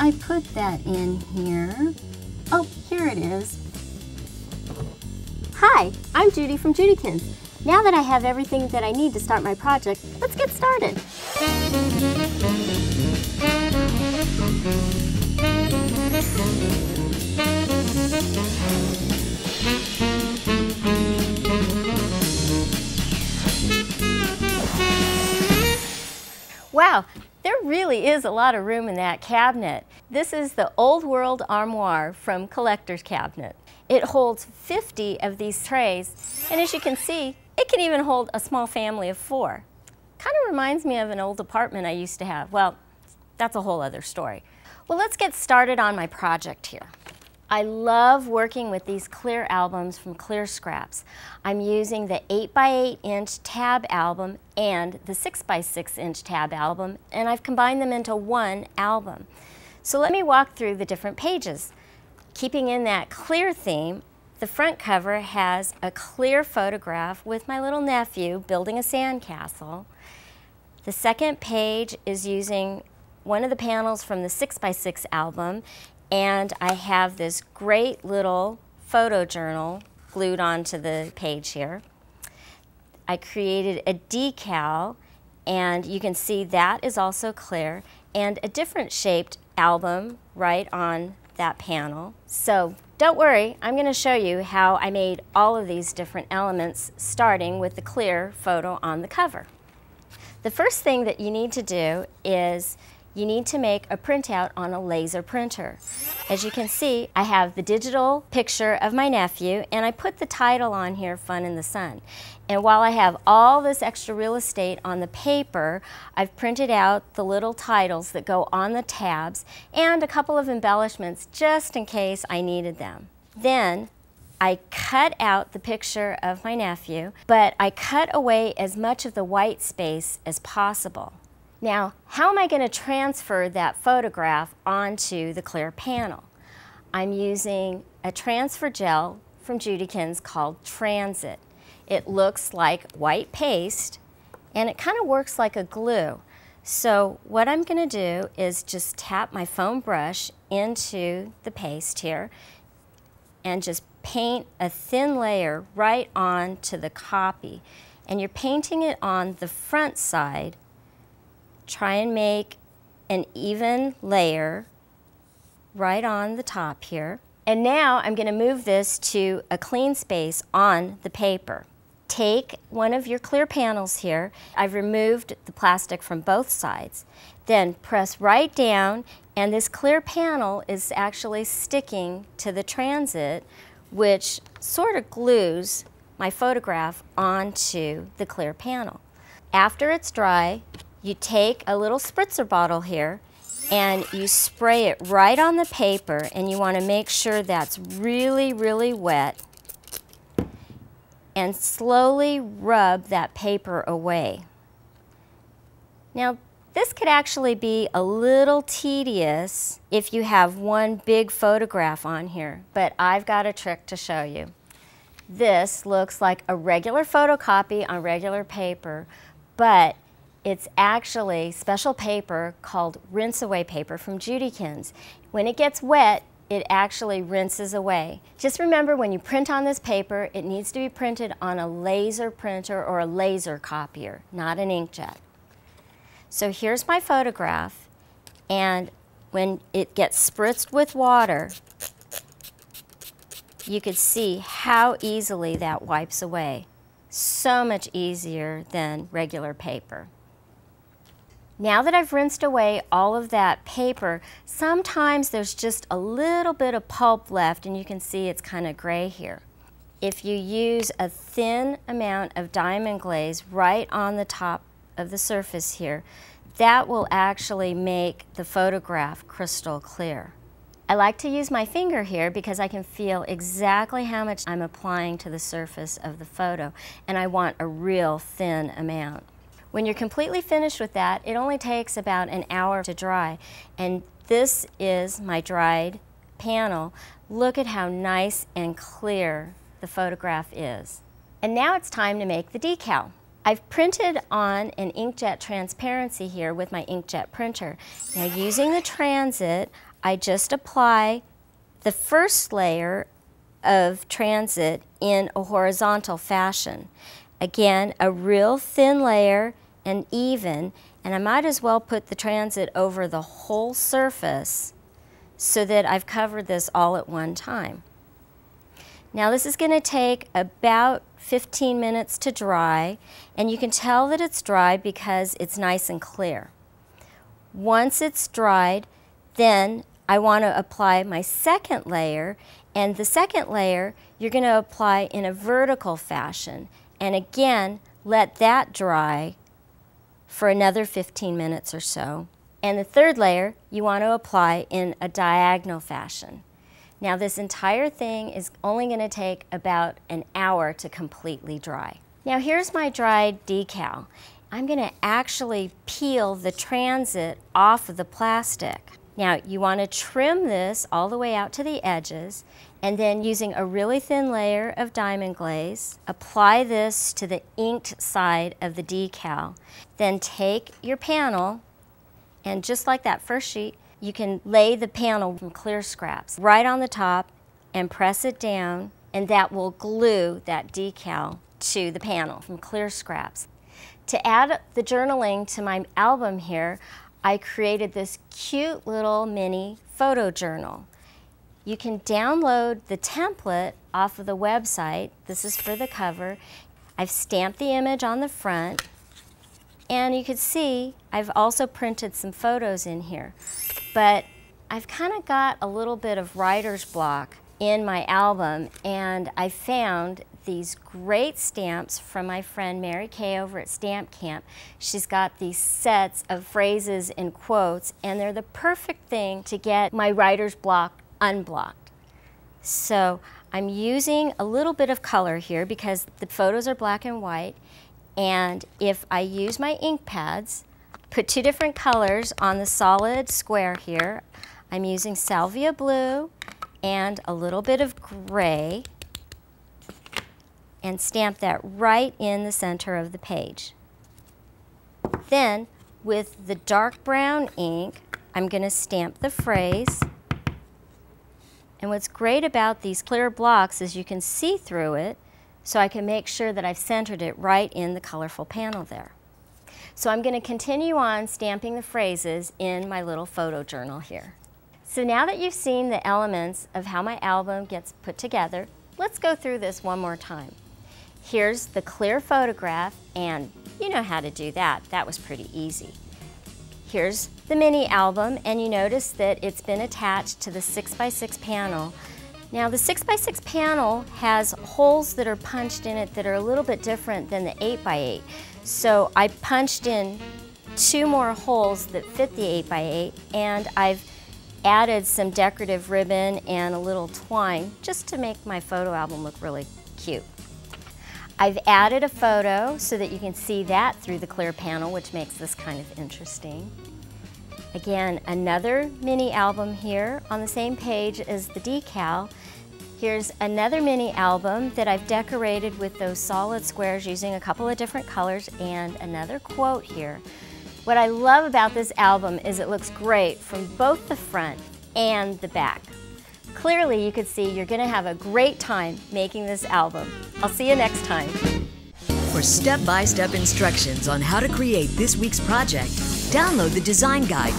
I put that in here? Oh, here it is. Hi, I'm Judi from JudiKins. Now that I have everything that I need to start my project, let's get started. Wow, there really is a lot of room in that cabinet. This is the Old World Armoire from Collector's Cabinet. It holds 50 of these trays, and as you can see, it can even hold a small family of 4. Kind of reminds me of an old apartment I used to have. Well, that's a whole other story. Well, let's get started on my project here. I love working with these clear albums from Clear Scraps. I'm using the 8x8-inch tab album and the 6x6-inch tab album, and I've combined them into one album. So let me walk through the different pages. Keeping in that clear theme, the front cover has a clear photograph with my little nephew building a sandcastle. The second page is using one of the panels from the 6x6 album, and I have this great little photo journal glued onto the page here. I created a decal, and you can see that is also clear, and a different shaped album right on that panel. So don't worry, I'm going to show you how I made all of these different elements, starting with the clear photo on the cover. The first thing that you need to do is you need to make a printout on a laser printer. As you can see, I have the digital picture of my nephew, and I put the title on here, Fun in the Sun. And while I have all this extra real estate on the paper, I've printed out the little titles that go on the tabs and a couple of embellishments just in case I needed them. Then I cut out the picture of my nephew, but I cut away as much of the white space as possible. Now, how am I going to transfer that photograph onto the clear panel? I'm using a transfer gel from JudiKins called Tranz. It looks like white paste, and it kind of works like a glue. So what I'm going to do is just tap my foam brush into the paste here and just paint a thin layer right onto the copy. And you're painting it on the front side. Try and make an even layer right on the top here. And now I'm going to move this to a clean space on the paper. Take one of your clear panels here. I've removed the plastic from both sides. Then press right down, and this clear panel is actually sticking to the Tranz, which sort of glues my photograph onto the clear panel. After it's dry, you take a little spritzer bottle here and you spray it right on the paper, and you want to make sure that's really, really wet, and slowly rub that paper away. Now, this could actually be a little tedious if you have one big photograph on here, but I've got a trick to show you. This looks like a regular photocopy on regular paper, but it's actually special paper called rinse away paper from JudiKins. When it gets wet, it actually rinses away. Just remember, when you print on this paper, it needs to be printed on a laser printer or a laser copier, not an inkjet. So here's my photograph, and when it gets spritzed with water, you could see how easily that wipes away. So much easier than regular paper. Now that I've rinsed away all of that paper, sometimes there's just a little bit of pulp left, and you can see it's kind of gray here. If you use a thin amount of diamond glaze right on the top of the surface here, that will actually make the photograph crystal clear. I like to use my finger here because I can feel exactly how much I'm applying to the surface of the photo, and I want a real thin amount. When you're completely finished with that, it only takes about an hour to dry, and this is my dried panel. Look at how nice and clear the photograph is. And now it's time to make the decal. I've printed on an inkjet transparency here with my inkjet printer. Now, using the Tranz, I just apply the first layer of Transit in a horizontal fashion. Again, a real thin layer and even, and I might as well put the Transit over the whole surface so that I've covered this all at one time. Now this is going to take about 15 minutes to dry, and you can tell that it's dry because it's nice and clear. Once it's dried, then I want to apply my second layer, and the second layer you're going to apply in a vertical fashion, and again let that dry for another 15 minutes or so. And the third layer you want to apply in a diagonal fashion. Now this entire thing is only going to take about an hour to completely dry. Now here's my dried decal. I'm going to actually peel the Transit off of the plastic. Now you want to trim this all the way out to the edges, and then using a really thin layer of diamond glaze, apply this to the inked side of the decal. Then take your panel, and just like that first sheet, you can lay the panel from clear scraps right on the top and press it down, and that will glue that decal to the panel from clear scraps. To add the journaling to my album here, I created this cute little mini photo journal. You can download the template off of the website. This is for the cover. I've stamped the image on the front, and you can see I've also printed some photos in here. But I've kind of got a little bit of writer's block in my album, and I found these great stamps from my friend Mary Kay over at Stamp Camp. She's got these sets of phrases and quotes, and they're the perfect thing to get my writer's block unblocked. So I'm using a little bit of color here because the photos are black and white, and if I use my ink pads, put two different colors on the solid square here. I'm using salvia blue and a little bit of gray, and stamp that right in the center of the page. Then with the dark brown ink, I'm going to stamp the phrase. And what's great about these clear blocks is you can see through it, so I can make sure that I've centered it right in the colorful panel there. So I'm going to continue on stamping the phrases in my little photo journal here. So now that you've seen the elements of how my album gets put together, let's go through this one more time. Here's the clear photograph, and you know how to do that. That was pretty easy. Here's the mini album, and you notice that it's been attached to the 6x6 panel. Now the 6x6 panel has holes that are punched in it that are a little bit different than the 8x8. So I punched in 2 more holes that fit the 8x8, and I've added some decorative ribbon and a little twine just to make my photo album look really cute. I've added a photo so that you can see that through the clear panel, which makes this kind of interesting. Again, another mini album here on the same page as the decal. Here's another mini album that I've decorated with those solid squares using a couple of different colors, and another quote here. What I love about this album is it looks great from both the front and the back. Clearly you could see you're going to have a great time making this album. I'll see you next time. For step-by-step instructions on how to create this week's project, download the design guide